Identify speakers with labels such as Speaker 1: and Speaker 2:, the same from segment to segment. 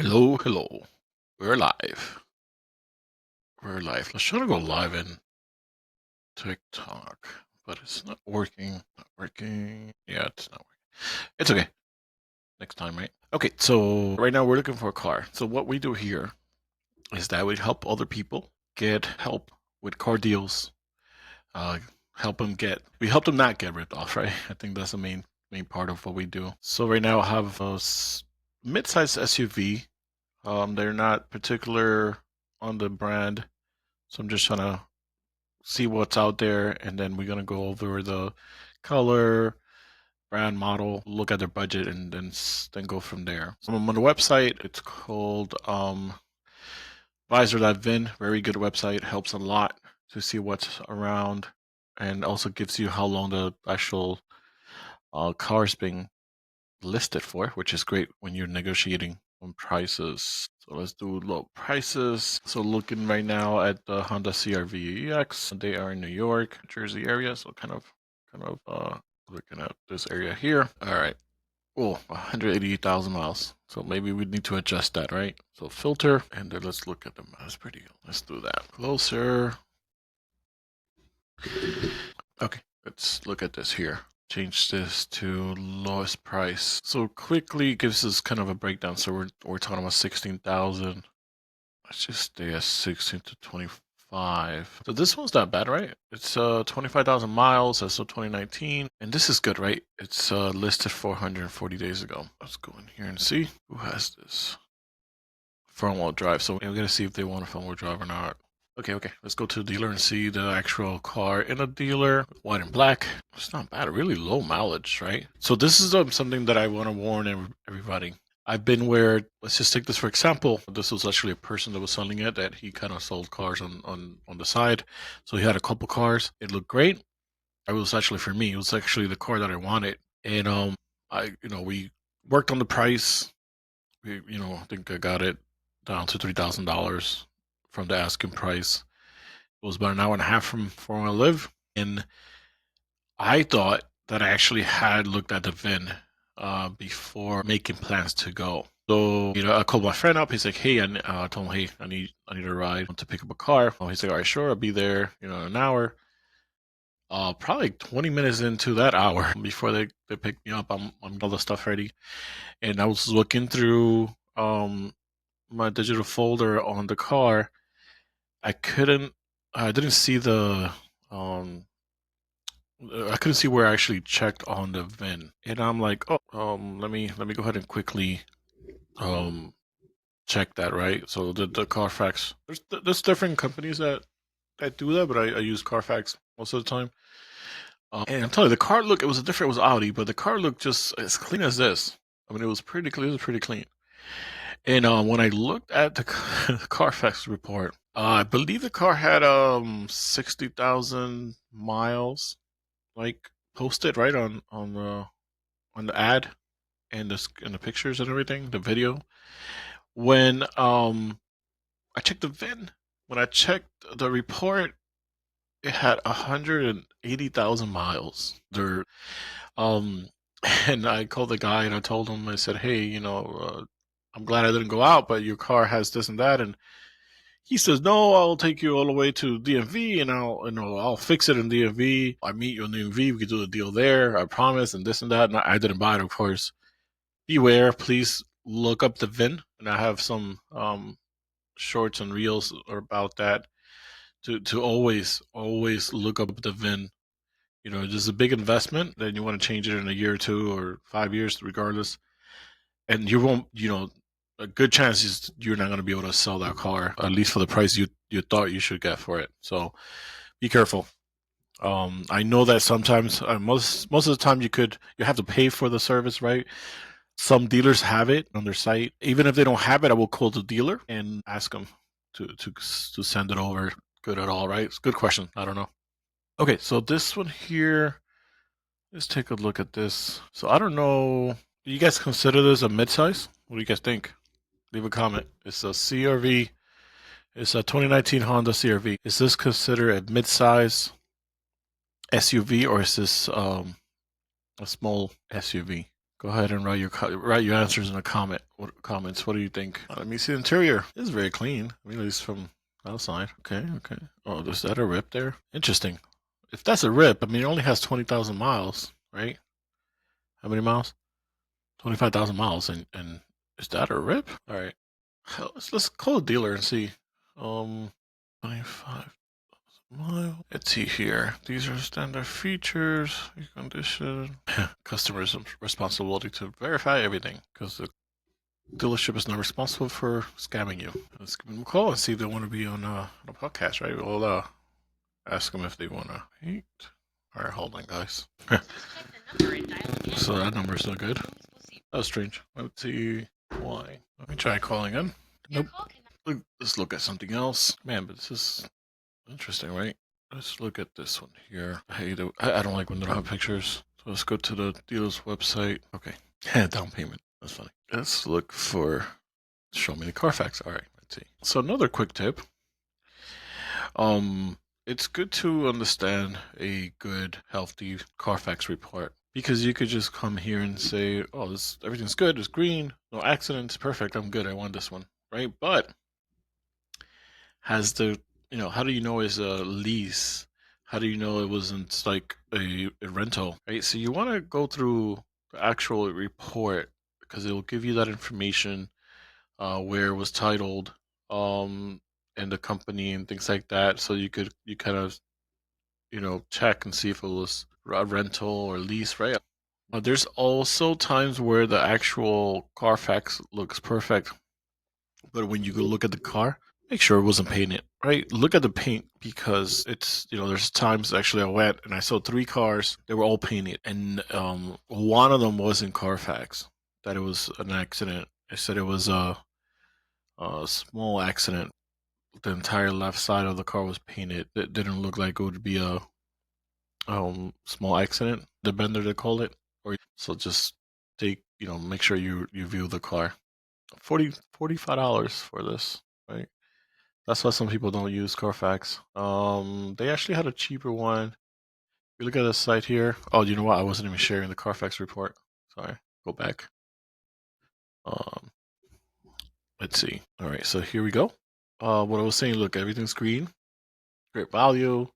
Speaker 1: Hello, hello. We're live. We're live. Let's try to go live in TikTok, but it's not working. Not working. Yeah, it's not working. It's okay. Next time, right? Okay, so right now we're looking for a car. So what we do here is that we help other people get help with car deals. Uh, we help them not get ripped off, right? I think that's the main part of what we do. So right now I have a mid-size SUV. They're not particular on the brand. So I'm just trying to see what's out there, and then we're gonna go over the color, brand, model, look at their budget, and then go from there. So I'm on the website. It's called Visor.vin. Very good website. Helps a lot to see what's around, and also gives you how long the actual car is being listed for, which is great when you're negotiating on prices. So let's do low prices. So looking right now at the Honda CR-V EX, they are in New York, Jersey area. So kind of looking at this area here. All right. Oh, 188,000 miles. So maybe we need to adjust that, right? So filter, and then let's look at them. That's pretty good. Let's do that. Closer. Okay, let's look at this here. Change this to lowest price. So quickly gives us kind of a breakdown. So we're talking about 16,000. Let's just stay at 16 to 25. So this one's not bad, right? It's 25,000 miles. That's so 2019, and this is good, right? It's listed 440 days ago. Let's go in here and see who has this front wheel drive. So we're gonna see if they want a front wheel drive or not. Okay, let's go to the dealer and see the actual car in a dealer, white and black. It's not bad, really low mileage, right? So this is something that I want to warn everybody. I've been where, let's just take this for example. This was actually a person that was selling it, that he kind of sold cars on the side. So he had a couple cars. It looked great. It was actually for me. It was actually the car that I wanted. And we worked on the price. I think I got it down to $3,000 from the asking price. It was about an hour and a half from where I live, and I thought that I actually had looked at the VIN before making plans to go. So I called my friend up. He's like, "Hey," I told him, "Hey, I need a ride to pick up a car." He's like, "All right, sure, I'll be there. In an hour." Probably 20 minutes into that hour before they picked me up, I'm all the stuff ready, and I was looking through my digital folder on the car. I didn't see um I couldn't see where I actually checked on the VIN, and I'm like, oh, let me go ahead and quickly um check that, right? So the Carfax, there's different companies that do that, but I use Carfax most of the time. And I'm telling you, the car look, it was Audi, but the car looked just as clean as this. I mean, it was pretty clean. It was pretty clean. And when I looked at the Carfax report, I believe the car had 60,000 miles, like posted right on the ad and the pictures and everything, the video. When I checked the VIN, when I checked the report, it had 180,000 miles. There, um, and I called the guy and I told him, I said, "Hey, I'm glad I didn't go out, but your car has this and that." And he says, "No, I'll take you all the way to DMV, and I'll fix it in DMV. I meet you in DMV. We can do the deal there. I promise." And this and that. And I didn't buy it, of course. Beware, please look up the VIN, and I have some shorts and reels about that. To always look up the VIN. This is a big investment. Then you want to change it in a year or two or 5 years, regardless. And you won't. A good chance is you're not going to be able to sell that car, at least for the price you thought you should get for it. So be careful. I know that sometimes, most of the time, you have to pay for the service, right? Some dealers have it on their site. Even if they don't have it, I will call the dealer and ask them to send it over. Good at all, right? It's a good question. I don't know. Okay, so this one here, let's take a look at this. So I don't know. Do you guys consider this a midsize? What do you guys think? Leave a comment. It's a CRV. It's a 2019 Honda CRV. Is this considered a midsize SUV, or is this a small SUV? Go ahead and write your answers in the comments. What do you think? Let me see the interior. It's very clean. I mean, at least from outside. Okay. Oh, is that a rip there? Interesting. If that's a rip, I mean, it only has 20,000 miles, right? How many miles? 25,000 miles, and is that a rip? All right. Let's call a dealer and see. 25 miles. Let's see here. These are standard features, condition. Customer's responsibility to verify everything because the dealership is not responsible for scamming you. Let's give them a call and see if they want to be on a podcast, right? We'll ask them if they want to. All right, hold on, guys. So that number's no good. That's strange. Let's see why. Let me try calling in. Nope. Let's look at something else. Man, but this is interesting, right? Let's look at this one here. I don't like when they don't have pictures. So let's go to the dealer's website. Okay. Down payment. That's funny. Let's look for show me the Carfax. All right, let's see. So another quick tip. It's good to understand a good, healthy Carfax report because you could just come here and say, "Oh, everything's good. It's green, no accidents, perfect. I'm good. I want this one." Right? But how do you know it's a lease? How do you know it wasn't like a rental? Right? So you want to go through the actual report because it will give you that information, where it was titled, and the company and things like that. So you kind of check and see if it was a rental or lease, right? There's also times where the actual Carfax looks perfect, but when you go look at the car, make sure it wasn't painted, right? Look at the paint because there's times actually I went and I saw 3 cars, they were all painted, and one of them wasn't Carfax, that it was an accident. I said it was a small accident. The entire left side of the car was painted. It didn't look like it would be a small accident, the bender they call it. So just make sure you view the car. $45 for this, right? That's why some people don't use Carfax. They actually had a cheaper one. You look at the site here. Oh, you know what? I wasn't even sharing the Carfax report. Sorry. Go back. Let's see. All right, so here we go. What I was saying, look, everything's green. Great value.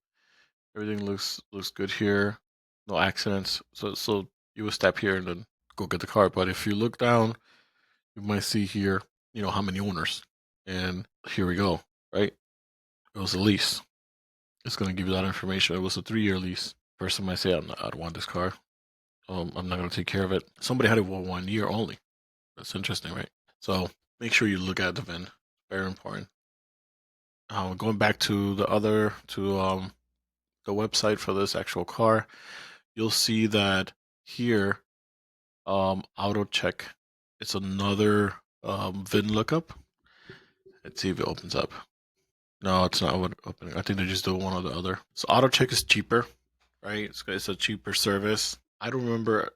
Speaker 1: Everything looks good here. No accidents. So you would step here and then go get the car. But if you look down, you might see here, how many owners. And here we go, right? It was a lease. It's going to give you that information. It was a 3-year lease. Person might say, I don't want this car. I'm not going to take care of it. Somebody had it for 1 year only. That's interesting, right? So make sure you look at the VIN. Very important. Going back to the website for this actual car, you'll see that here, auto check. It's another VIN lookup. Let's see if it opens up. No, it's not opening. I think they're just doing one or the other. So auto check is cheaper, right? It's a cheaper service. I don't remember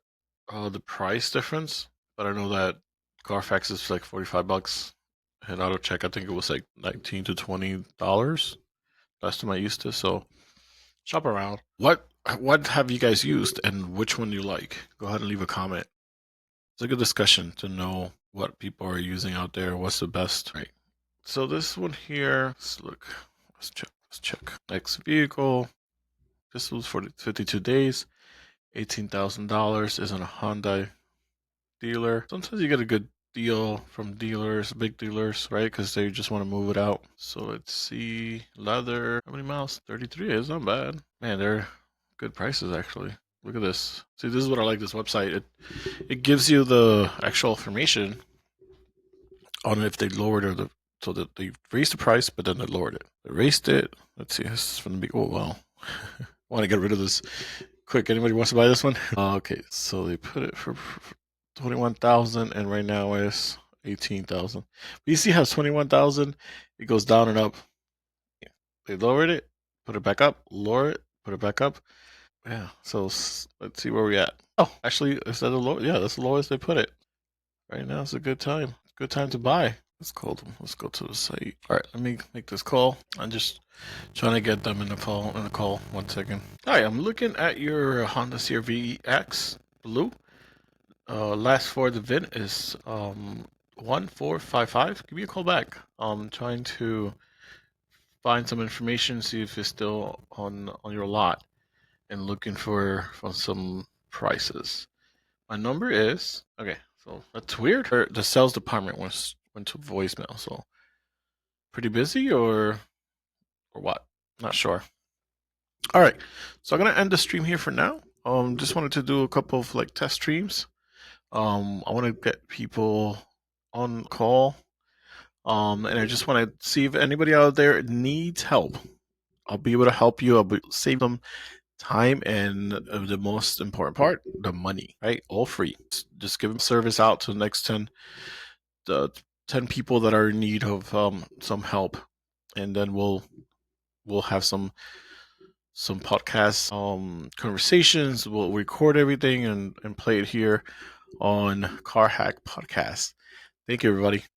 Speaker 1: the price difference, but I know that Carfax is like $45, and auto check I think it was like $19 to $20. Last time I used to. So shop around. What have you guys used, and which one do you like? Go ahead and leave a comment. It's a good discussion to know what people are using out there. What's the best, right? So this one here, let's look. Let's check. Next vehicle. This was for 52 days. $18,000 is on a Hyundai dealer. Sometimes you get a good deal from dealers, big dealers, right? Because they just want to move it out. So let's see. Leather. How many miles? 33. It's not bad. Man, they're good prices actually. Look at this. See, this is what I like this website. It gives you the actual information on if they lowered or so that they raised the price, but then they lowered it. They raised it. Let's see. This is going to be. Oh wow. I want to get rid of this quick. Anybody wants to buy this one? Okay, so they put it for 21,000, and right now it's 18,000. But you see how 21,000? It goes down and up. They lowered it, put it back up, lower it, put it back up. Yeah. So let's see where we at. Oh, actually, is that the low? Yeah, that's the lowest they put it. Right now it's a good time. Good time to buy. Let's call them. Let's go to the site. All right, let me make this call. I'm just trying to get them in the call. 1 second. Hi, I'm looking at your Honda CR-V X Blue. Last four of the VIN is 1455. Give me a call back. I'm trying to find some information, see if it's still on your lot, and looking for some prices. My number is okay. So that's weird. The sales department went to voicemail. So pretty busy or what? Not sure. All right. So I'm gonna end the stream here for now. Just wanted to do a couple of like test streams. I want to get people on call. And I just want to see if anybody out there needs help. I'll be able to help you. Save them time and the most important part, the money, right? All free. Just give them service out to the next 10 people that are in need of some help, and then we'll have some podcast conversations. We'll record everything and play it here on Car Hack Podcast. Thank you, everybody.